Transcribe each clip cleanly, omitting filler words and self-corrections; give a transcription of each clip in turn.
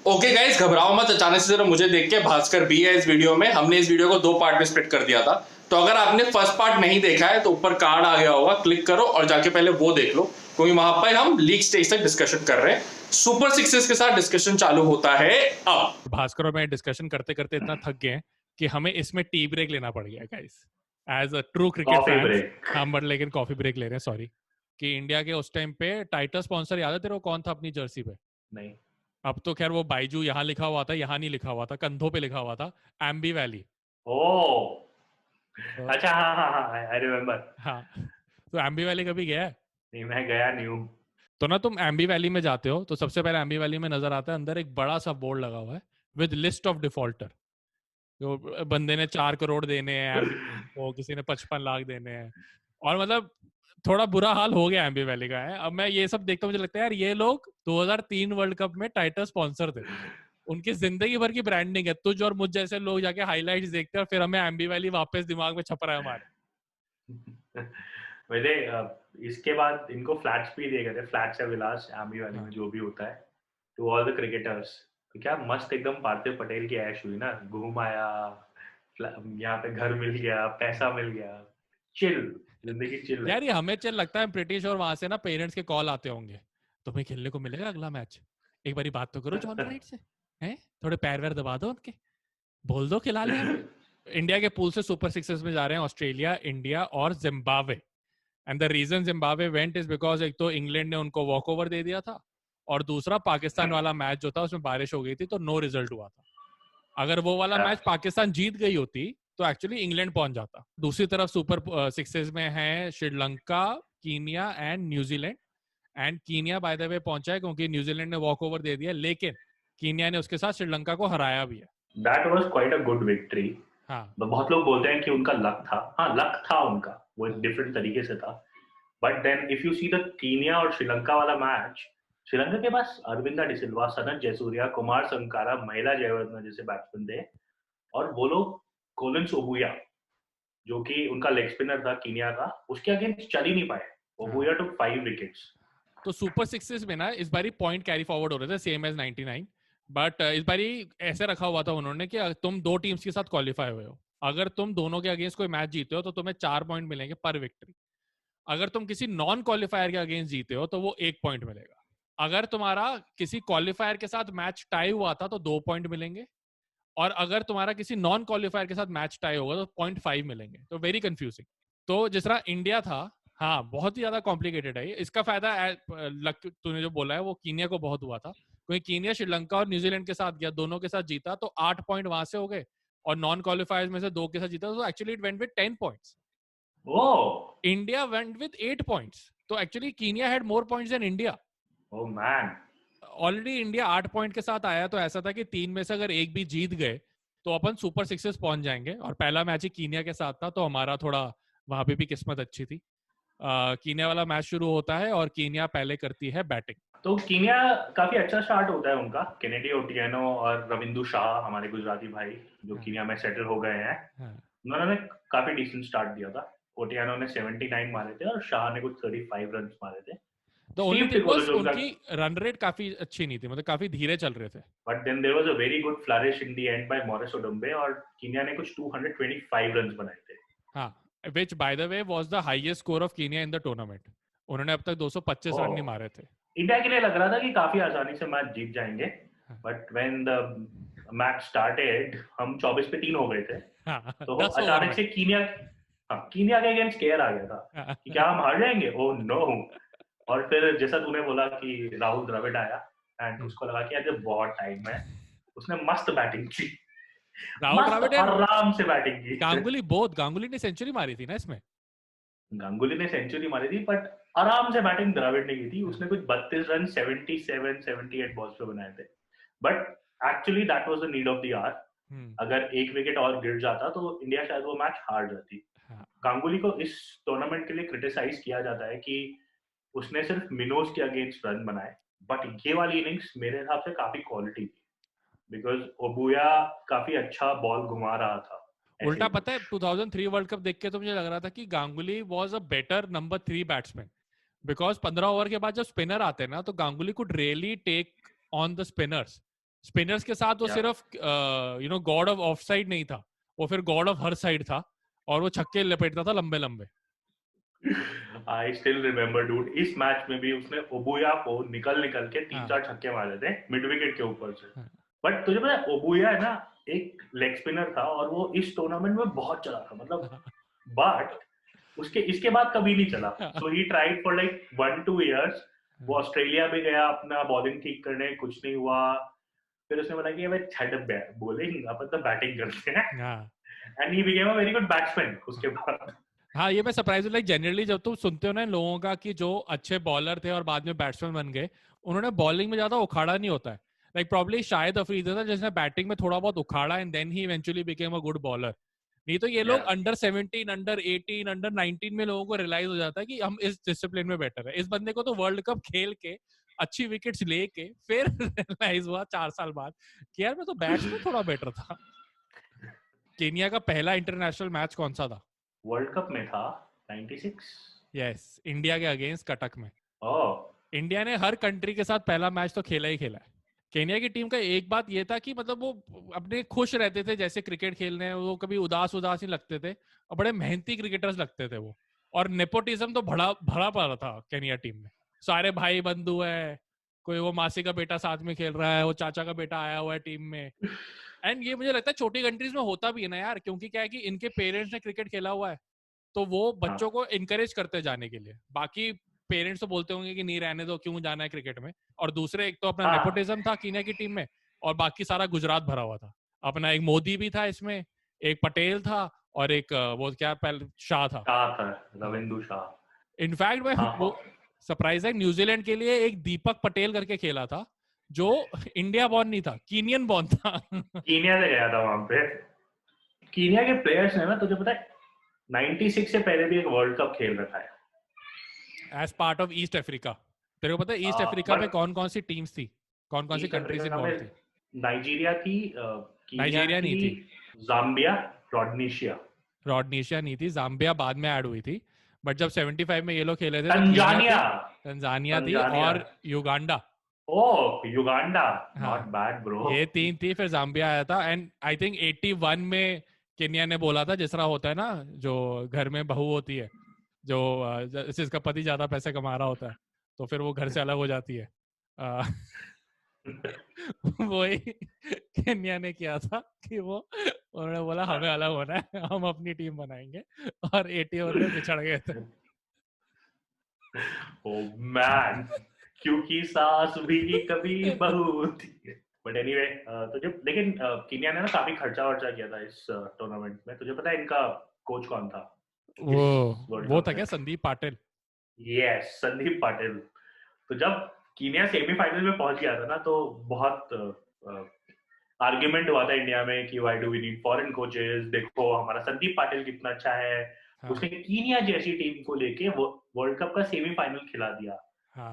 Okay guys, घबराओ मत। अचानक से जरा मुझे देख के भास्कर भी है इस वीडियो में। हमने इस वीडियो को 2 पार्ट में स्प्लिट कर दिया था, तो अगर आपने फर्स्ट पार्ट नहीं देखा है तो ऊपर कार्ड आ गया होगा, क्लिक करो और जाके पहले वो देख लो, क्योंकि वहां पर हम लीग स्टेज तक डिस्कशन कर रहे हैं। सुपर सिक्सेस के साथ डिस्कशन चालू होता है अब। भास्कर और मैं डिस्कशन करते करते इतना थक गए हैं कि हमें इसमें टी ब्रेक लेना पड़ गया guys, as a true cricket coffee fans. Break. हम बट लेकिन कॉफी ब्रेक ले रहे हैं, सॉरी। कि इंडिया के उस टाइम पे टाइटल स्पॉन्सर याद है तेरे को कौन था अपनी जर्सी पे? नहीं। अब तो खैर वो बाइजू यहाँ लिखा हुआ था, यहाँ नहीं लिखा हुआ था, कंधों पे लिखा हुआ था एम्बी वैली। ओ तो अच्छा, हाँ हाँ हाँ, आई रिमेम्बर। हाँ, तो एम्बी वैली कभी गया है? नहीं, मैं गया नहीं हूँ। तो ना तुम एम्बी वैली में जाते हो तो सबसे पहले एम्बी वैली में नजर आता है अंदर एक बड़ा सा बोर्ड लगा हुआ है विद लिस्ट ऑफ डिफॉल्टर। जो बंदे ने 4 करोड़ देने हैं एम्बी वैली को, किसी ने 55 लाख देने हैं, और मतलब थोड़ा बुरा हाल हो गया एम्बी वैली का है। अब मैं ये सब देखता हूँ, मुझे लगता है यार ये लोग 2003 वर्ल्ड कप में टाइटल स्पॉन्सर थे, उनकी जिंदगी भर की ब्रांडिंग है। तुझ और मुझ जैसे लोग जाके हाइलाइट्स देखते हैं और फिर हमें एम्बी वैली वापस दिमाग में छप रहा है हमारे। वैसे इसके बाद इनको फ्लैट्स भी दिए गए थे, फ्लैट्स या विलास आर्मी वाले में हाँ। जो भी होता है, टू ऑल द क्रिकेटर्स। तो क्या मस्त एकदम पार्थिव पटेल की ऐश हुई ना, घूम आया, यहाँ पे घर मिल गया, पैसा मिल गया, चिल, जिंदगी चिल है। यार ये हमें चल लगता है ब्रिटिश और वहां से ना पेरेंट्स के कॉल आते होंगे, तुम्हें खेलने को मिलेगा अगला मैच, एक बारी बात तो करो जॉन राइट से, हैं थोड़े पैर वैर दबा दो उनके, बोल दो खिला ले हमें। इंडिया के पूल से सुपर सिक्सेस में जा रहे हैं ऑस्ट्रेलिया, इंडिया और Zimbabwe. And the reason Zimbabwe went is because एक तो इंग्लैंड ने उनको वॉक ओवर दे दिया था, और दूसरा पाकिस्तान वाला मैच जो था उसमें बारिश हो गई थी तो नो रिजल्ट हुआ था। अगर वो वाला मैच पाकिस्तान जीत गई होती तो एक्चुअली इंग्लैंड पहुंच जाता। दूसरी तरफ सुपर सिक्सेस में है Sri Lanka, Kenya and New Zealand. And Kenya bye the वे पहुंचा है क्योंकि न्यूजीलैंड ने वॉक ओवर दे दिया, लेकिन कीनिया ने उसके साथ श्रीलंका को हराया भी है। That was quite a good victory. हाँ बहुत लोग बोलते हैं कि उनका लक था, हाँ लक था उनका, वो एक हाँ डिफरेंट तरीके से था। But then if you see the Kenya और श्रीलंका वाला मैच, श्रीलंका के पास अरविंदा डिसिल्वा, सनत जयसूर्या, कुमार संगकारा, महिला जयवर्धने जैसे बैट्समैन थे, और वो लोग कोलिन्स ओबुया, जो कि उनका लेग स्पिनर था कीनिया का, उसके अगेंस्ट चल ही नहीं पाए। हाँ। ओबुया टुक 5 विकेट्स। तो सुपर सिक्सेस में ना इस बारी पॉइंट कैरी फॉरवर्ड हो रहे थे सेम एज 99, बट इस बारी ऐसे रखा हुआ था उन्होंने कि तुम दो टीम्स के साथ क्वालिफाई हुए हो, अगर तुम दोनों के अगेंस्ट कोई मैच जीते हो तो तुम्हें 4 पॉइंट मिलेंगे पर विक्ट्री। अगर तुम किसी नॉन क्वालिफायर के अगेंस्ट जीते हो तो वो 1 पॉइंट मिलेगा। अगर तुम्हारा किसी क्वालिफायर के साथ मैच टाई हुआ था तो 2 पॉइंट मिलेंगे, और अगर तुम्हारा किसी नॉन क्वालिफायर के साथ मैच टाई होगा तो 0.5 मिलेंगे। तो वेरी कंफ्यूजिंग। तो जिस तरह इंडिया था, हाँ बहुत ही ज्यादा कॉम्प्लिकेटेड है ये। इसका फायदा लक तूने जो बोला है वो कीनिया को बहुत हुआ था, क्योंकि कीनिया श्रीलंका और न्यूजीलैंड के साथ गया, दोनों के साथ जीता तो 8 पॉइंट वहां से हो गए, और नॉन क्वालिफायर्स में से 2 के साथ जीता तो actually it went with 10 points. Oh India went with 8 points, तो actually Kenya had more points than India. Oh man. Already India 8 point के साथ आया, तो ऐसा था कि 3 में से अगर एक भी जीत गए तो अपन सुपर सिक्सेस पहुंच जाएंगे, और पहला मैच ही कीनिया के साथ था तो हमारा थोड़ा वहां पे भी किस्मत अच्छी थी। कीनिया वाला मैच शुरू होता है और कीनिया पहले करती है बैटिंग। तो कीनिया काफी अच्छा स्टार्ट होता है उनका, केनेडी ओटिएनो और रविंदु शाह, हमारे गुजराती भाई जो हाँ, कीनिया में सेटल हो गए हैं, हाँ। उन्होंने काफी डिसेंट स्टार्ट दिया था। ओटियानो ने 79 मारे थे और शाह ने कुछ 35 रन मारे थे। The only Steve thing टिकोलो was जो उनका, उनकी रन रेट काफी अच्छी नहीं थी, मतलब काफी धीरे चल रहे थे। But then there was a very good flourish in the end by Maurice Odumbe, और कीनिया ने कुछ 225 रन बनाए थे। हाँ, which by the way was the highest score of Kenya in the tournament. उन्होंने अब तक 225 रन नहीं ओह, मारे थे। इंडिया के लिए लग रहा था कि काफी आसानी से मैच जीत जाएंगे, हाँ, but when the match started हम 24 पे 3 हो गए थे। हाँ, तो 10 ओवर अचानक में। से कीनिया, हाँ कीनिया के अगेंस्ट केयर आ गया था हाँ, कि क्या हम हार जाएंगे, ओह नो। और फिर जैसा तूने बोला कि राहुल द्रविड़ आया, एंड उसको लगा कि अरे बहुत टाइम है, उसने मस्त बैटिंग की, राहुल मस्त द्रविड़ एंड आराम से बैटिंग की। गांगुली, बोथ गांगुली ने सेंचुरी मारी थी ना इसमें। गांगुली ने सेंचुरी मारी थी, बट आराम से बैटिंग द्रविड़ ने की थी। हाँ, उसने कुछ 32 रन 77-78 बॉल्स पे बनाए थे। But actually that was the need of the hour. Hmm, अगर एक विकेट और गिर जाता तो इंडिया शायद वो मैच हार जाती। हाँ। गांगुली को इस टूर्नामेंट के लिए क्रिटिसाइज किया जाता है कि उसने सिर्फ मिनोज के अगेंस्ट रन बनाए, बट ये वाली इनिंग्स मेरे हिसाब से काफी क्वालिटी थी, बिकॉज ओबुया काफी अच्छा बॉल घुमा रहा था, ऐसे उल्टा ही पता कुछ। है 2003 वर्ल्ड कप देख के तो मुझे लग रहा था कि Ganguly was a better number 3 batsman, because 15 over के बाद जब स्पिनर आते हैं ना तो Ganguly could really take on the spinners. Spinners के साथ वो Yeah. सिर्फ गॉड ऑफ ऑफ साइड नहीं था, वो फिर गॉड ऑफ हर साइड था, और वो छक्के लपेटता था लंबे लंबे। आई स्टिल रिमेम्बर डूड, इस मैच में भी उसने ओबुया को निकल के 3-4 छक्के मारे थे मिड विकेट के ऊपर से। बट तुझे पता है ओबुया है ना, एक लेग स्पिनर था और वो इस टूर्नामेंट में बहुत चला था, मतलब बट उसके इसके बाद कभी नहीं चला। So he tried for like 1-2 years. वो ऑस्ट्रेलिया भी गया अपना बॉलिंग ठीक करने, कुछ नहीं हुआ। फिर उसने बोला कि भाई छड़ बॉलिंग, अपन तो बैटिंग करते हैं, and he became a very good batsman उसके बाद। हाँ, ये मैं सरप्राइज हूँ, लाइक जनरली जब तुम सुनते हो ना इन लोगों का कि जो अच्छे बॉलर थे और बाद में बैट्समैन बन गए, उन्होंने बॉलिंग में ज्यादा उखाड़ा नहीं होता है। लाइक प्रॉब्ली शायद अफरीदी था जिसने बैटिंग में थोड़ा बहुत उखाड़ा and then he eventually became a good bowler. नहीं तो ये लोग अंडर 17, अंडर 18, अंडर 19 में लोगों को रियलाइज हो जाता है कि हम इस डिसिप्लिन में बेटर है। इस बंदे को तो वर्ल्ड कप खेल के अच्छी विकेट्स लेके फिर रियलाइज हुआ 4 साल बाद कि यार मैं तो बैट्स में थोड़ा बेटर था। केनिया का पहला इंटरनेशनल मैच कौन सा था? वर्ल्ड कप में था 96। यस, इंडिया के अगेंस्ट कटक में। ओह, इंडिया ने हर कंट्री के साथ पहला मैच तो खेला ही खेला है। केनिया की टीम का एक बात ये था कि मतलब वो अपने खुश रहते थे जैसे क्रिकेट खेलने, वो कभी उदास उदास नहीं लगते थे, और बड़े मेहनती क्रिकेटर्स लगते थे वो। और नेपोटिज्म तो भरा भरा पड़ा था केनिया टीम में। सारे भाई बंधु है, कोई वो मासी का बेटा साथ में खेल रहा है, वो चाचा का बेटा आया हुआ है टीम में। एंड ये मुझे लगता है छोटी कंट्रीज में होता भी है ना यार, क्योंकि क्या है कि इनके पेरेंट्स ने क्रिकेट खेला हुआ है, तो वो बच्चों को इनकरेज करते जाने के लिए। बाकी पेरेंट्स तो बोलते होंगे कि नहीं रहने दो, क्यों जाना है क्रिकेट में। और दूसरे, एक तो अपना नेपोटिज्म था कीनिया की टीम में, और बाकी सारा गुजरात भरा हुआ था। अपना एक मोदी भी था इसमें, एक पटेल था, और एक वो क्या शाह था, रविंदु शाह। इनफैक्ट मैं वो सरप्राइज है, न्यूजीलैंड के लिए एक दीपक पटेल करके खेला था जो इंडिया बॉर्न नहीं था, कीनियन बॉर्न था। कीनिया से गया था वहां पे। कीनिया के प्लेयर्स ने ना, तुझे पता है 96 से पहले भी एक वर्ल्ड कप खेल रखा है as part of East Africa. तेरे को पता है ईस्ट अफ्रीका में कौन कौन सी टीम्स थी, कौन कौन सी कंट्रीज इन्वॉल्व थी? नाइजीरिया थी, नाइजीरिया नहीं थी, जाम्बिया, रोडनीशिया। रोडनीशिया नहीं थी, जाम्बिया बाद में ऐड हुई थी। बट जब 75 में ये लोग खेले थे तो तंजानिया थी और Uganda. Oh, Uganda, not bad bro. ये 3 थी, फिर जाम्बिया आया था। एंड आई थिंक 81 में केनिया ने बोला था, जिस तरह होता है ना जो घर में बहू होती है, जो जिसका पति ज्यादा पैसे कमा रहा होता है, तो फिर वो घर से अलग हो जाती है। वही केन्या ने किया था कि वो उन्होंने बोला हमें अलग होना है, हम अपनी टीम बनाएंगे, और 81 में पिछड़ गए थे। ओह मैन, क्योंकि सास भी कभी बहू होती है। बट एनीवे, तो जब लेकिन कीनिया ने ना काफी खर्चा वर्चा किया था इस टूर्नामेंट में। तुझे पता है इनका कोच कौन था? वो था क्या संदीप पाटिल? यस, संदीप पाटिल। तो जब कीनिया सेमीफाइनल में पहुंच गया था ना, तो बहुत आर्ग्यूमेंट हुआ था इंडिया में कि why do we need foreign coaches, देखो हमारा संदीप पाटिल कितना अच्छा है। हाँ। उसने कीनिया जैसी टीम को लेके वर्ल्ड कप का सेमीफाइनल खिला दिया।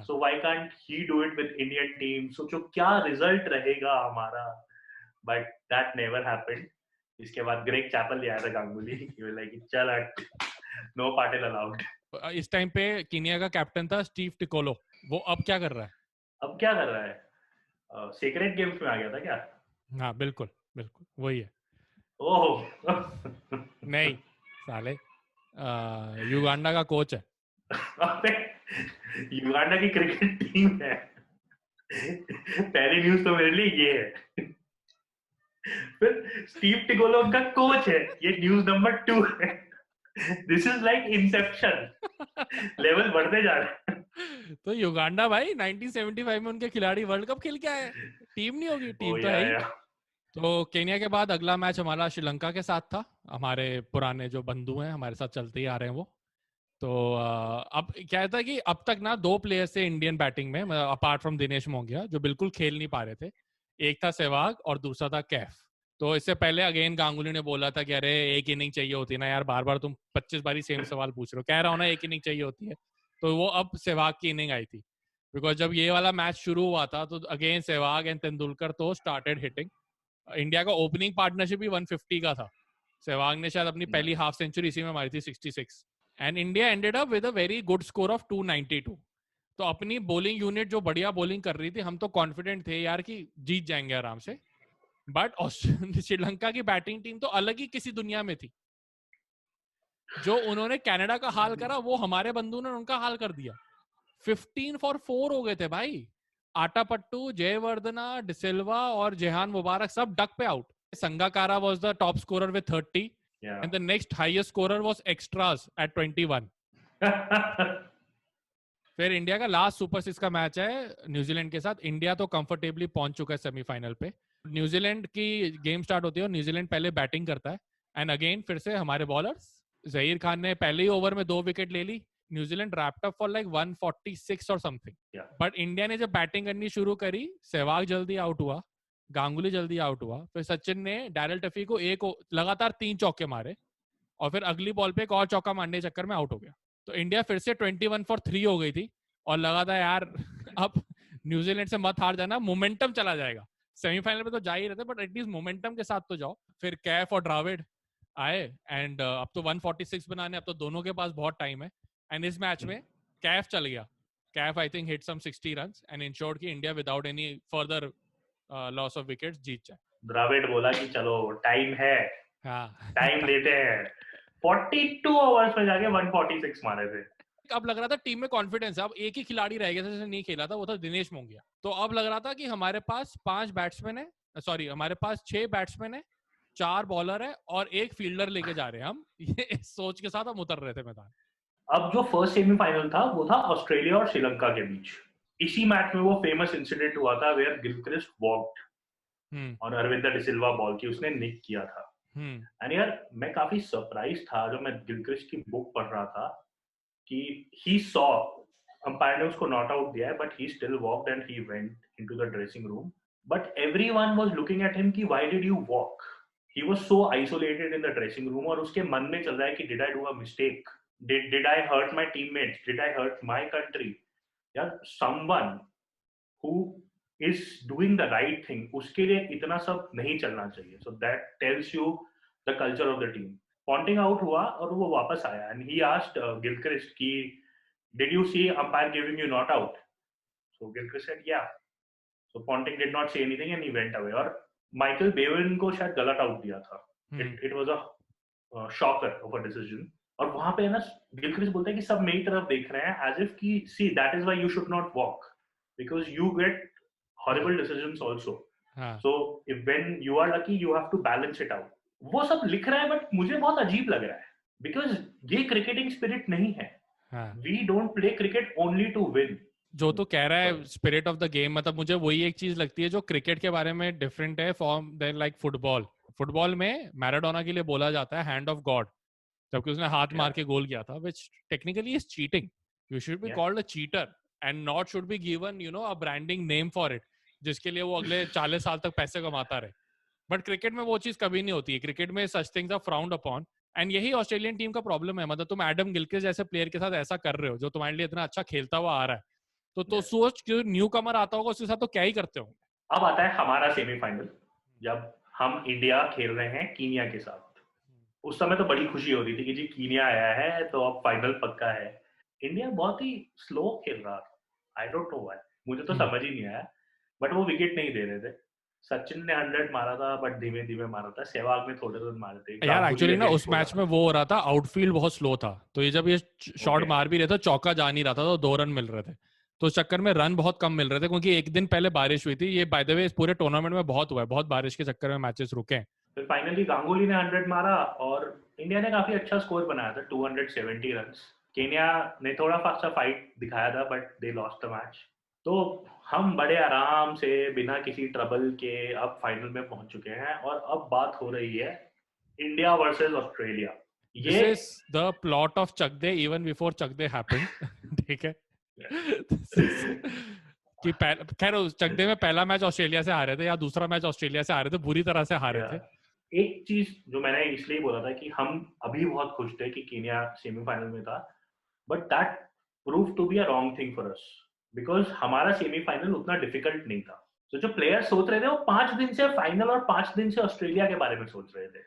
So why can't he do it with Indian team? सोचो क्या रिजल्ट रहेगा हमारा। But that never happened. इसके बाद ग्रेग चैपल ले आया था गांगुली, लाइक चल हट, नो पाटिल अलाउड। इस टाइम पे कीनिया का कैप्टन था स्टीव टिकोलो। वो अब क्या कर रहा है? सीक्रेट गेम्स में आ गया था क्या? हाँ बिल्कुल बिल्कुल वही है। ओह नहीं साले, युगांडा का कोच है। युगांडा की क्रिकेट टीम है। पहली न्यूज तो मेरे लिए ये है। फिर स्टीव टिकोलो उनका कोच है, ये न्यूज नंबर 2 है। This is like Inception, level बढ़ते जा रहे हैं। तो युगांडा भाई 1975 में उनके खिलाड़ी वर्ल्ड कप खेल के आए, टीम नहीं होगी, टीम तो है ही। तो केनिया के बाद अगला मैच हमारा श्रीलंका के साथ था। हमारे पुराने जो बंधु हैं, हमारे साथ चलते ही आ रहे हैं वो। तो अब क्या था कि अब तक ना 2 प्लेयर्स थे इंडियन बैटिंग में, अपार्ट फ्रॉम दिनेश मोंगिया, जो बिल्कुल खेल नहीं पा रहे थे। एक था सहवाग और दूसरा था कैफ। तो इससे पहले अगेन गांगुली ने बोला था कि अरे एक इनिंग चाहिए होती है ना यार, बार बार तुम 25 बारी सेम सवाल पूछ रहे हो, कह रहा हूं ना एक इनिंग चाहिए होती है। तो वो अब सहवाग की इनिंग आई थी, बिकॉज जब ये वाला मैच शुरू हुआ था तो अगेन सहवाग एंड तेंदुलकर तो स्टार्टेड हिटिंग। इंडिया का ओपनिंग पार्टनरशिप भी 150 का था। सहवाग ने शायद अपनी पहली हाफ सेंचुरी इसी में मारी थी 66, and India ended up with a very good score of 292। तो अपनी बॉलिंग यूनिट जो बढ़िया बॉलिंग कर रही थी, हम तो कॉन्फिडेंट थे यार कि जीत जाएंगे आराम से, बट श्रीलंका की बैटिंग टीम तो अलग ही किसी दुनिया में थी। जो उन्होंने कनाडा का हाल करा वो हमारे बंधु ने उनका हाल कर दिया। 15 for 4 हो गए थे भाई। आटापट्टू, जयवर्धना, डिसिल्वा और जेहान मुबारक सब डक पे out. Sangakkara was the top scorer with 30 Yeah. and the next highest scorer was extras at 21. फिर इंडिया का लास्ट सुपर 6 का मैच है न्यूजीलैंड के साथ। इंडिया तो कंफर्टेबली पहुंच चुका है सेमीफाइनल पे। न्यूजीलैंड की गेम स्टार्ट होती है और न्यूजीलैंड पहले बैटिंग करता है एंड अगेन फिर से हमारे बॉलर्स, जहीर खान ने पहले ही ओवर में 2 विकेट ले ली। New Zealand wrapped up for like 146 और समथिंग। बट इंडिया ने जब बैटिंग करनी शुरू करी, सहवाग जल्दी आउट हुआ, गांगुली जल्दी आउट हुआ, फिर सचिन ने डैरिल टफी को लगातार 3 चौके मारे और फिर अगली बॉल पे एक और चौका मारने के चक्कर में आउट हो गया। तो इंडिया फिर से 21 for 3 हो गई थी और लगा था यार अब न्यूजीलैंड से मत हार जाना, मोमेंटम चला जाएगा। सेमीफाइनल में तो जा ही रहते बट एटलीस्ट मोमेंटम के साथ तो जाओ। फिर कैफ और ड्राविड आए एंड अब तो 146 बनाने, अब तो दोनों के पास बहुत टाइम है। एंड इस मैच में कैफ चल गया। Kaif I think hit some 60 runs and ensured कि India without any further loss of wickets जीत जाए। द्रविड़ बोला कि चलो टाइम है, हाँ टाइम लेते हैं। 42 ओवर्स में जाके 146 मारे थे। अब लग रहा था टीम में कॉन्फिडेंस है। अब एक ही खिलाड़ी रह गया था जिसने नहीं खेला था, वो था दिनेश मोंगिया। तो अब लग रहा था कि हमारे पास 5 बैट्समैन है, सॉरी हमारे पास 6 बैट्समैन है, 4 बॉलर है और 1 फील्डर लेके जा रहे हैं हम। ये सोच के साथ हम उतर रहे थे मैदान। अब जो फर्स्ट सेमीफाइनल था वो था ऑस्ट्रेलिया और श्रीलंका के बीच। इसी मैच में वो फेमस इंसिडेंट हुआ था वेयर गिलक्रिस्ट वॉक्ड और अरविंदा डिसिल्वा बॉल की उसने निक किया था। एंड यार मैं काफी सरप्राइज था जब मैं गिलक्रिस्ट की बुक पढ़ रहा था कि ही सॉ अंपायर ने उसको नॉट आउट दिया है but he still walked and he went into the dressing room. But everyone was looking at him कि why did you walk. He was so isolated in the dressing room और उसके मन में चल रहा है कि did I do a mistake, did I hurt my teammates, did I hurt my country? यार someone who is doing the right thing उसके लिए इतना सब नहीं चलना चाहिए। So that tells you the culture of the team. Ponting out हुआ और वो वापस आया and he asked Gilchrist कि did you see umpire giving you not out? So Gilchrist said yeah. So Ponting did not say anything and he went away। और Michael Bevan को शायद गलत आउट दिया था। It was a shocker of a decision। और वहां पे है ना गिलक्रिस्ट बोलता है कि सब मेरी तरफ देख रहे हैं एज इफ कि see that is why you should not walk because you get horrible decisions also. So if when you are lucky you have to balance it out. वो सब लिख रहा है बट मुझे बहुत अजीब लग रहा है बिकॉज ये क्रिकेटिंग स्पिरिट नहीं है। We don't play cricket only to win. जो तो कह रहा है स्पिरिट ऑफ द गेम, मतलब मुझे वही एक चीज लगती है जो क्रिकेट के बारे में डिफरेंट है from then like football. Football में मैराडोना के लिए बोला जाता है हैंड ऑफ गॉड, जबकि उसने हाथ मार के गोल किया था, which technically is cheating. You should be called a cheater and not should be given, you know, a branding name for it, जिसके लिए वो अगले 40 साल तक पैसे कमाता रहे। बट क्रिकेट में वो चीज कभी नहीं होती है। क्रिकेट में such things are frowned upon and यही ऑस्ट्रेलियन टीम का प्रॉब्लम है। मतलब तुम एडम गिलक्रिस्ट जैसे प्लेयर के साथ ऐसा कर रहे हो जो तुम्हारे लिए इतना अच्छा खेलता हुआ आ रहा है, तो सोच जो न्यू कमर आता होगा उसके साथ तो क्या ही करते होंगे। अब आता है हमारा सेमीफाइनल जब हम इंडिया खेल रहे हैं कीनिया के साथ। उस समय तो बड़ी खुशी हो रही थी कि जी कीनिया आया है तो अब फाइनल पक्का है। इंडिया बहुत ही स्लो खेल रहा था। आई डोंट नो व्हाई, मुझे तो समझ ही नहीं आया। बट वो विकेट नहीं दे रहे थे। सचिन ने 100 मारा था बट धीमे धीमे मारा था। सहवाग ने थोड़े रन मारे थे यार। एक्चुअली ना उस मैच में वो हो रहा था, आउटफील्ड बहुत स्लो था, तो ये जब ये शॉट मार भी रहे थे चौका जा नहीं रहा था, तो 2 रन मिल रहे थे। तो उस चक्कर में रन बहुत कम मिल रहे थे क्योंकि एक दिन पहले बारिश हुई थी। ये बाय द वे इस पूरे टूर्नामेंट में बहुत हुआ है, बहुत बारिश के चक्कर में मैचेस रुके हैं। फिर फाइनली गांगुली ने 100 मारा और इंडिया ने काफी अच्छा स्कोर बनाया था, 270 रन्स। केन्या ने थोड़ा फास्टर फाइट दिखाया था but they lost the match. तो हम बड़े आराम से बिना किसी ट्रबल के अब फाइनल में पहुंच चुके हैं और अब बात हो रही है इंडिया वर्सेस ऑस्ट्रेलिया। ये this is the plot of Chak De even before Chak De happened. ठीक है कि खैर चक दे में पहला मैच ऑस्ट्रेलिया से हारे थे या दूसरा मैच ऑस्ट्रेलिया से हारे थे, बुरी तरह से हारे थे। एक चीज जो मैंने इसलिए बोला था कि हम अभी बहुत खुश थे कि कीनिया सेमीफाइनल में था, but that prove to be a wrong thing for us because हमारा सेमीफाइनल उतना डिफिकल्ट नहीं था। तो जो प्लेयर सोच रहे थे वो 5 दिन से फाइनल और 5 दिन से ऑस्ट्रेलिया के बारे में सोच रहे थे।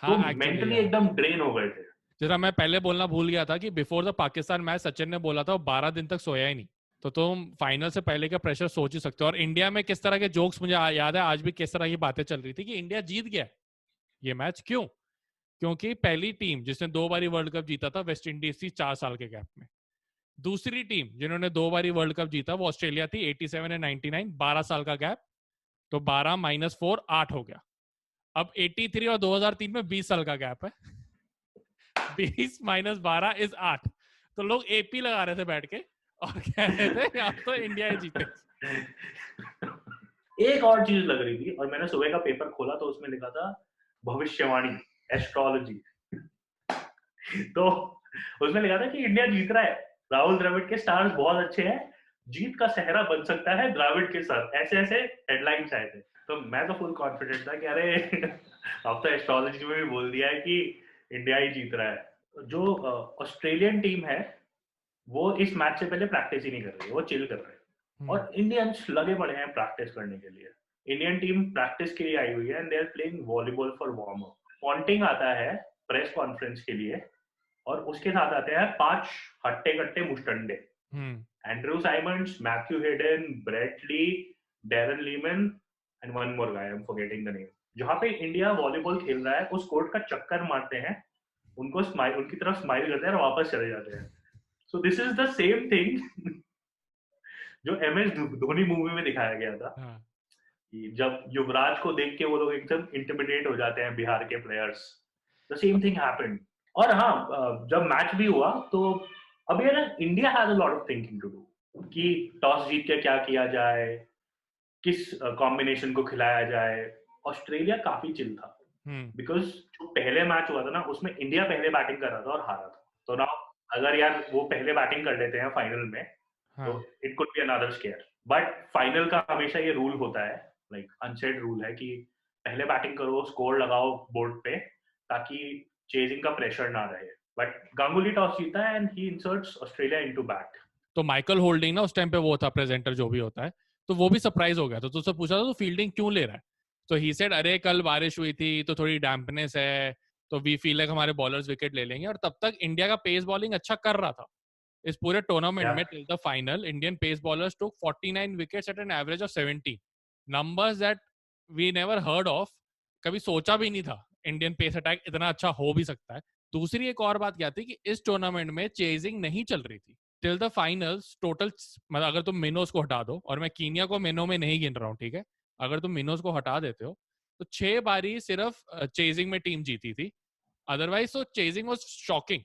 तो मेंटली एकदम ड्रेन हो गए थे। जैसा मैं पहले बोलना भूल गया था कि before the Pakistan match Sachin ने बोला था वो 12 दिन तक सोया ही नहीं। तो तुम फाइनल से पहले का प्रेशर सोच ही सकते हो। और इंडिया में किस तरह के जोक्स मुझे याद है आज भी, किस तरह की बातें चल रही थी कि इंडिया जीत गया ये मैच। क्यों? क्योंकि पहली टीम जिसने 2 बारी वर्ल्ड कप जीता था वेस्ट इंडीज थी 4 साल के गैप में। दूसरी टीम जिन्होंने 2 बारी वर्ल्ड कप जीता वो ऑस्ट्रेलिया थी 87 एंड 99, 12 साल का गैप। तो 12 - 4 8 हो गया। अब 83 और 2003 में 20 साल का गैप है। 20 - 12 इज 8। तो लोग एपी लगा रहे थे बैठ के और कह रहे थे अब तो इंडिया ही जीते। एक और चीज लग रही थी, और मैंने सुबह का पेपर खोला तो उसमें लिखा था भविष्यवाणी, एस्ट्रोलॉजी। तो उसमें लिखा था कि इंडिया जीत रहा है, राहुल द्रविड़ के स्टार्स बहुत अच्छे हैं, जीत का सेहरा बन सकता है द्रविड़ के साथ, ऐसे ऐसे हेडलाइंस आए थे। तो मैं तो फुल कॉन्फिडेंट था कि अरे अब तो एस्ट्रोलॉजी में भी बोल दिया है कि इंडिया ही जीत रहा है। जो ऑस्ट्रेलियन टीम है वो इस मैच से पहले प्रैक्टिस ही नहीं कर रही है, वो चिल कर रहे हैं, और इंडियंस लगे पड़े हैं प्रैक्टिस करने के लिए। इंडियन टीम प्रैक्टिस के लिए आई हुई है and they are playing volleyball for warm up. Ponting आता है प्रेस कॉन्फ्रेंस के लिए और उसके साथ आते हैं 5 हट्टे कट्टे मुस्टंडे, Andrew Symonds, Matthew Hayden, Brett Lee, Darren Lehmann and one more guy, I am forgetting the name. जहां पे इंडिया वॉलीबॉल खेल रहा है उस कोर्ट का चक्कर मारते हैं, उनको स्माइल, उनकी तरफ स्माइल करते हैं और वापस चले जाते हैं। So this is the same thing जो MS धोनी मूवी में दिखाया गया था। कि जब युवराज को देख के वो लोग एकदम इंटिमिडेट हो जाते हैं बिहार के players, the same thing happened. और हाँ, जब मैच भी हुआ तो अब ये ना India has a lot of thinking to do कि टॉस जीत के क्या किया जाए, किस कॉम्बिनेशन को खिलाया जाए। ऑस्ट्रेलिया काफी चिल था बिकॉज जो पहले मैच हुआ था ना उसमें इंडिया पहले बैटिंग कर रहा था और हारा था। तो ना अगर यार वो पहले बैटिंग कर लेते हैं फाइनल में तो it could be another square. But final का हमेशा ये रूल होता है, लाइक अनसेड रूल है कि पहले बैटिंग करो, स्कोर लगाओ बोर्ड पे ताकि चेजिंग का प्रेशर ना रहे। बट गांगुली टॉस जीता है and he inserts Australia into bat. तो माइकल होल्डिंग ना उस टाइम पे वो था प्रेजेंटर जो भी होता है, तो वो भी सरप्राइज हो गया। तो तुझसे पूछा था तो फील्डिंग क्यों ले रहा है, तो ही सेड अरे कल बारिश हुई थी तो थोड़ी डैम्पनेस है, तो वी फील लाइक हमारे बॉलर्स विकेट ले लेंगे। और तब तक इंडिया का पेस बॉलिंग अच्छा कर रहा था। इस पूरे टूर्नामेंट में till the final Indian pace bowlers took 49 wickets at an average of 70, numbers that we never heard of. कभी सोचा भी नहीं था इंडियन पेस अटैक इतना अच्छा हो भी सकता है। दूसरी एक और बात क्या थी कि इस टूर्नामेंट में चेजिंग नहीं चल रही थी टिल द फाइनल्स। टोटल मतलब अगर तुम मिनोज को हटा दो, और मैं कीनिया को मिनो में नहीं गिन रहा हूँ, ठीक है, अगर तुम मिनोज को हटा देते हो तो 6 बारी सिर्फ चेजिंग में टीम जीती थी, अदरवाइज तो चेजिंग वाज शॉकिंग।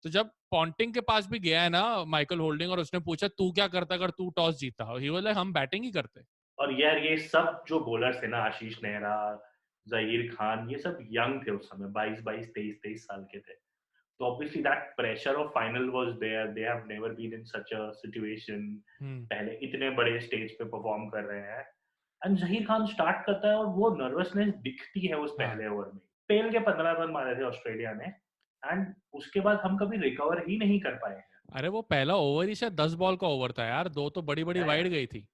तो जब पॉन्टिंग के पास भी गया है ना माइकल होल्डिंग और उसने पूछा तू क्या करता अगर तू टॉस जीता, ही वाज लाइक हम बैटिंग ही करते। और यार ये सब जो बॉलर्स थे ना, आशीष नेहरा, जहीर खान, ये सब यंग थे उस समय, 22, 23 साल के थे। तो obviously that pressure of final was there, they have never been in such a situation, पहले इतने बड़े स्टेज पे परफॉर्म कर रहे हैं। एंड जहीर खान स्टार्ट करता है और वो नर्वसनेस दिखती है उस पहले ओवर में। पेल के 15 रन मारे थे ऑस्ट्रेलिया ने एंड उसके बाद हम कभी रिकवर ही नहीं कर पाए हैं। अरे वो पहला ओवर ही शायद 10 बॉल का ओवर था यार, 2 तो बड़ी बड़ी वाइड गई थी।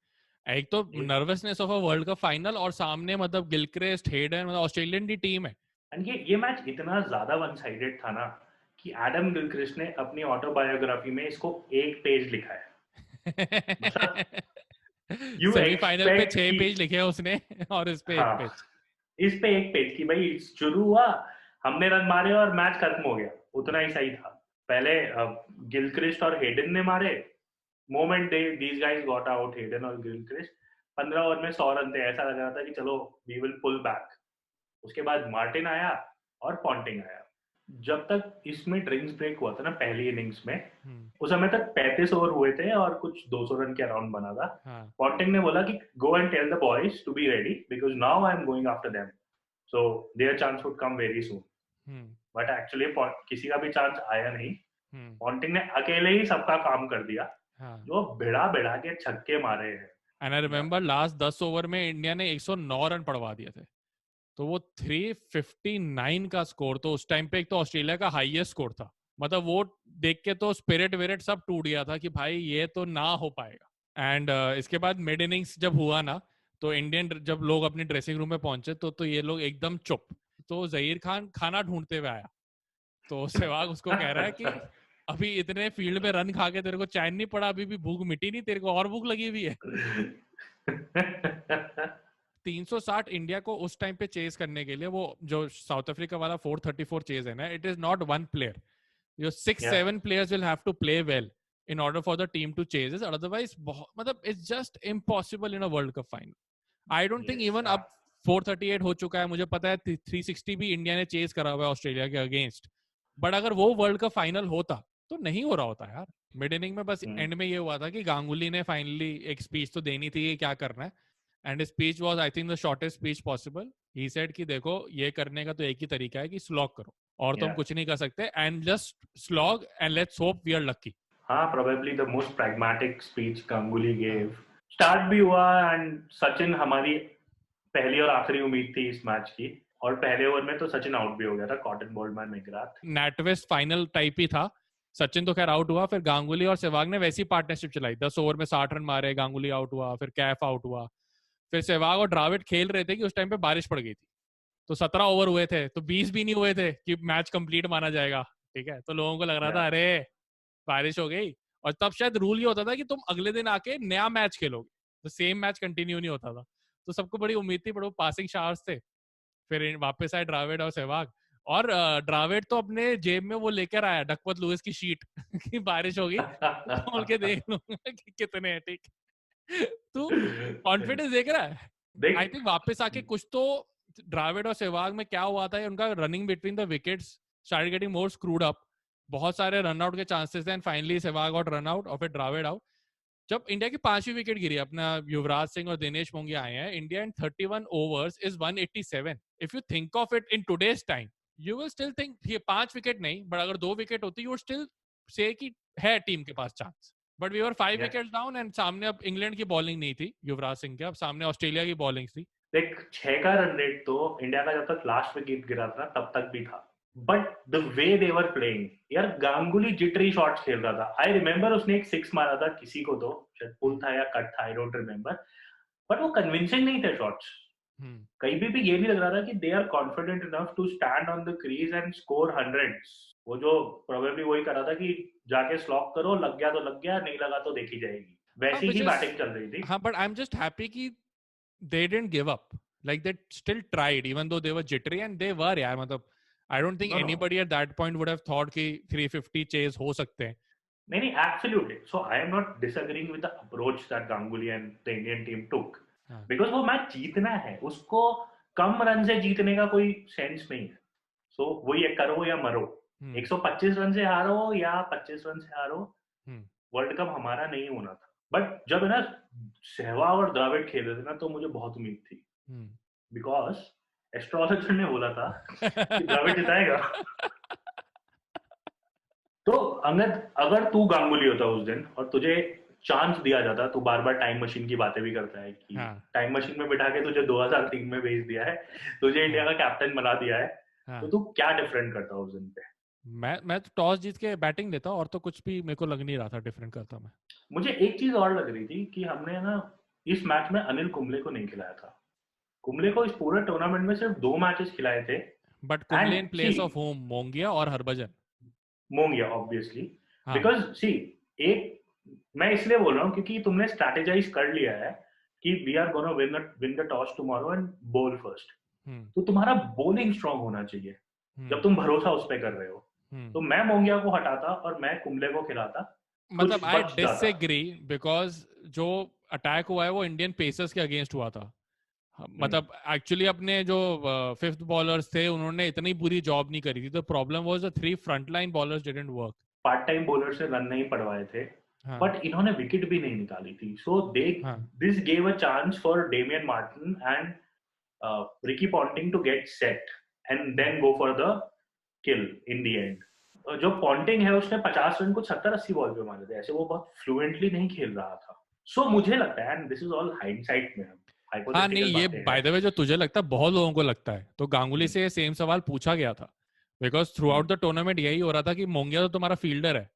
एक तो nervousness of a world cup final और सामने मतलब गिलक्रिस्ट, हेडन, मतलब ऑस्ट्रेलियन की टीम है। एंड ये मैच इतना ज्यादा वन साइडेड था ना कि एडम गिलक्रिस्ट ने अपनी ऑटोबायोग्राफी में इसको 1 पेज लिखा है। मतलब सेमीफाइनल पे 6 पेज लिखे हैं उसने और इस पे 1 पेज। इस पे 1 पेज की भाई शुरू हुआ, हमने रन मारे और मैच खत्म हो गया, उतना ही सही था। पहले गिलक्रिस्ट और हेडन ने मारे, moment these guys got out, Hayden और गिलक्रिस्ट 15 ओवर में 100 रन थे, ऐसा लग रहा था कि चलो वी विल पुल बैक। उसके बाद मार्टिन आया और पॉन्टिंग आया। जब तक इसमें ड्रिंक्स ब्रेक हुआ था ना पहली इनिंग्स में, उस समय तक 35 ओवर हुए थे और कुछ 200 रन के अराउंड बना था। पॉन्टिंग ने बोला कि go and tell the boys to be ready because now I am going after them, so their chance would come very soon. But actually किसी का भी चांस आया नहीं। पॉन्टिंग ने अकेले ही सबका काम कर दिया, जो भिड़ा भिड़ा के छक्के मारे हैं। And I remember last 10 over में इंडिया ने 109 रन पड़वा दिए थे, तो वो 359 का स्कोर तो उस टाइम पे एक तो ऑस्ट्रेलिया का हाईएस्ट स्कोर था। मतलब वो देख के तो स्पिरिट विरिट सब टूट गया था कि भाई ये तो ना हो पाएगा। एंड इसके बाद मिड इनिंग्स जब हुआ ना तो इंडियन जब लोग अपनी ड्रेसिंग रूम में पहुंचे तो ये लोग एकदम चुप। तो जहीर खान खाना ढूंढते हुए आया, तो सहवाग उसको कह रहा है कि अभी इतने फील्ड में रन खा के तेरे को चैन नहीं पड़ा, अभी भी भूख मिटी नहीं तेरे को, और भूख लगी हुई है। 360 इंडिया को उस टाइम पे चेज करने के लिए, वो जो साउथ अफ्रीका वाला 434 चेज है ना, it is not one player, your 6-7 players will have to play well in order for the team to chase it, otherwise मतलब it's just impossible in a world cup final. I don't think even अब 438 हो चुका है, मुझे पता है 360 भी India ने चेज करा हुआ है ऑस्ट्रेलिया के अगेंस्ट, बट अगर वो वर्ल्ड कप फाइनल होता तो नहीं हो रहा होता यार। मिड इनिंग में बस एंड में ये हुआ था कि गांगुली ने फाइनली एक स्पीच तो देनी थी कि क्या करना है, and speech was I think the shortest speech possible. He said कि देखो ये करने का तो एक ही तरीका है कि स्लॉग करो, और तुम कुछ नहीं कर सकते, and just slog and let's hope we are lucky. हाँ, probably the most pragmatic speech Ganguly gave. Start भी हुआ एंड सचिन हमारी पहली और आखिरी उम्मीद थी इस मैच की, और पहले ओवर में तो सचिन आउट भी हो गया था, caught and bowled man McGrath. NatWest final type ही था, सचिन तो खैर आउट हुआ, फिर गांगुली और सहवाग ने वैसी पार्टनरशिप चलाई, 10 ओवर में 60 रन मारे, गांगुली आउट हुआ, फिर कैफ आउट हुआ, फिर सहवाग और द्राविड खेल रहे थे कि उस टाइम पे बारिश पड़ गई थी, तो 17 ओवर हुए थे, तो 20 भी नहीं हुए थे कि मैच कंप्लीट माना जाएगा, ठीक है, तो लोगों को लग रहा था अरे बारिश हो गई, और तब शायद रूल ये होता था कि तुम अगले दिन आके नया मैच खेलोगे, तो सेम मैच कंटिन्यू नहीं होता था, तो सबको बड़ी उम्मीद थी, बड़े पासिंग शार्स थे। फिर वापस आए द्राविड और सहवाग, और द्राविड तो अपने जेब में वो लेकर आया डकवर्थ लुईस की शीट कि बारिश होगी खोल के देख लूंगा कि कितने हैं, ठीक। तू कॉन्फिडेंस देख रहा है। आई थिंक वापस आके कुछ तो द्राविड और सहवाग में क्या हुआ था, उनका running between the wickets started getting more screwed up, बहुत सारे रन आउट के चांसेस थे, and finally Sehwag out, run out, और फिर द्राविड आउट। जब इंडिया की 5वीं विकेट गिरी, अपना युवराज सिंह और दिनेश मोंगिया आए हैं, India in 31 overs is 187। If you think of it in today's time, you will still think ये 5 विकेट नहीं, बट अगर 2 विकेट होती, यू वुड स्टिल से कि है टीम के पास chance, but we were 5 wickets down, and सामने अब इंग्लैंड की बॉलिंग नहीं थी युवराज सिंह के, अब सामने ऑस्ट्रेलिया की बॉलिंग थी। देख 6 का रन रेट तो इंडिया का जब तक लास्ट विकेट गिरा था तब तक भी था, but the way they were playing, यार गांगुली जिटरी शॉट्स खेल रहा था। आई रिमेम्बर उसने एक 6 मारा था किसी को, तो शायद पुल था या कट था, आई डोंट रिमेम्बर, बट वो कन्विंसिंग नहीं थे शॉट्स। कहीं भी ये नहीं लग रहा था कि they are confident enough to stand on the crease and score hundreds. वो जो प्रोबेबली वही कर रहा था कि जाके स्लॉक करो, लग गया तो लग गया, नहीं लगा तो देखी जाएगी, वैसी ही बैटिंग चल रही थी। हाँ, but I am just happy कि they didn't give up, like they still tried even though they were jittery, and they were, यार मतलब I don't think anybody at that point would have thought कि 350 chase हो सकते हैं। नहीं, absolutely. So I am not disagreeing with the approach that Ganguly and the Indian team took, because वो match जीतना है, उसको कम रन से जीतने का कोई सेंस नहीं है। So वो ये करो या मरो, 125 रन से हारो या 25 रन से हारो, वर्ल्ड कप हमारा नहीं होना था। बट जब है ना सहवाग और द्राविड खेल रहे थे ना, तो मुझे बहुत उम्मीद थी, बिकॉज एस्ट्रोलॉजर ने बोला था कि द्राविड जिताएगा। तो अंगद, अगर तू गांगुली होता उस दिन और तुझे चांस दिया जाता, तू बार बार टाइम मशीन की बातें भी करता है कि टाइम मशीन में बिठा के तुझे 2003 में भेज दिया है, तुझे इंडिया का कैप्टन बना दिया है, तो तू क्या डिफरेंट करता उस दिन पे? मैं तो टॉस जीत के बैटिंग देता, और तो कुछ भी मेरे को लग नहीं रहा था डिफरेंट करता मैं। मुझे एक चीज और लग रही थी कि हमने ना इस मैच में अनिल कुंबले को नहीं खिलाया था। कुंबले को इस पूरे टूर्नामेंट में सिर्फ 2 मैचेस खिलाए थे, but Kumble in place of home Mongia और हरभजन। मोंगिया ऑब्वियसली, बिकॉज सी, एक मैं इसलिए बोल रहा हूँ क्योंकि तुमने स्ट्रैटेजाइज कर लिया है कि we are gonna win the toss tomorrow and bowl first, तो तुम्हारा बॉलिंग स्ट्रांग होना चाहिए जब तुम भरोसा उस पर कर रहे हो। तो मैं मोंगिया को हटाता और मैं कुंबले को खिलाता। मतलब आई डिसएग्री, बिकॉज जो अटैक हुआ है वो इंडियन पेसर्स के अगेंस्ट हुआ था। मतलब एक्चुअली अपने जो 5th बॉलर्स थे उन्होंने इतनी बुरी जॉब नहीं करी थी, तो problem was the 3 frontline bowlers didn't work. Part time bowler से रन नहीं पड़वाए थे, बट इन्होंने विकेट भी नहीं निकाली थी, so they this gave a chance for Damien Martyn and Ricky Ponting to get set and then go for the kill in the end. जो Ponting है उसने 50 रन को 70-80 बॉल पे मारे थे, ऐसे वो बहुत फ्लुएंटली नहीं खेल रहा था। सो मुझे लगता है, and this is all hindsight में, हाँ नहीं, ये बाय द वे जो तुझे लगता है बहुत लोगों को लगता है, तो गांगुली से सेम सवाल पूछा गया था, because through out the tournament यही हो रहा था कि मोंगिया तो तुम्हारा फील्डर है,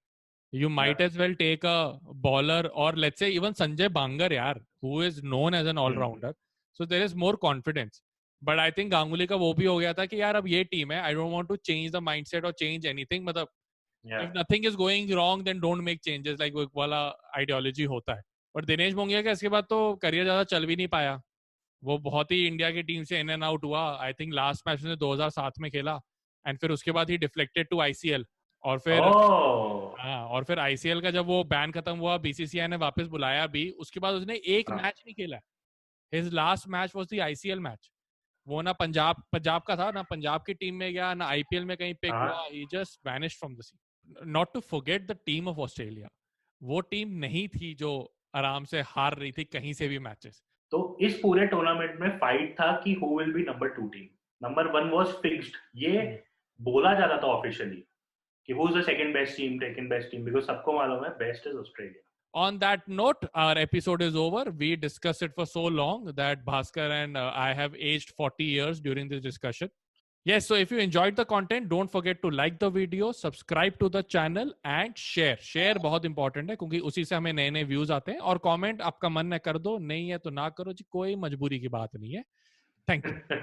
you might as well take a bowler, और let's say even Sanjay Bangar यार, who is known as an allrounder, so there is more confidence. But I think Ganguly का वो भी हो गया था कि यार अब ये टीम है, I don't want to change the mindset और चेंज एनीथिंग, मतलब Yeah. if nothing is going wrong then don't make changes, like वो एक वाला आइडियोलॉजी होता है. और दिनेश मोंगिया का इसके बाद तो करियर ज्यादा चल भी नहीं पाया. वो बहुत ही इंडिया की टीम से इन एंड आउट हुआ. आई थिंक लास्ट मैच उसने 2007 में खेला एंड फिर उसके बाद ही डिफ्लेक्टेड टू आईसीएल. और फिर Oh. हाँ, और फिर आईसीएल का जब वो बैन खत्म हुआ बीसीसीआई ने वापस बुलाया भी, उसके बाद उसने एक हाँ. मैच नहीं खेला. His last match was the ICL match. वो ना पंजाब का था, ना पंजाब की टीम में गया, ना आईपीएल में कहीं पिक हाँ. हुआ. He just vanished from the scene. Not to forget the team of Australia. वो टीम नहीं थी जो आराम से हार रही थी कहीं से भी मैचेस. तो इस पूरे टूर्नामेंट में फाइट था कि who will be number 2 team. Number 1 was fixed. ये बोला जा रहा था ऑफिशियली कि who is the second best team because सबको मालूम है best is Australia. On that note, our episode is over. We discussed it for so long that Bhaskar and I have aged 40 years during this discussion. Yes, so if you enjoyed the content, don't forget to like the video, subscribe to the channel and share. Share बहुत important है क्योंकि उसी से हमें नए नए views आते हैं. और comment आपका मन है कर दो, नहीं है तो ना करो जी, कोई मजबूरी की बात नहीं है. Thank you.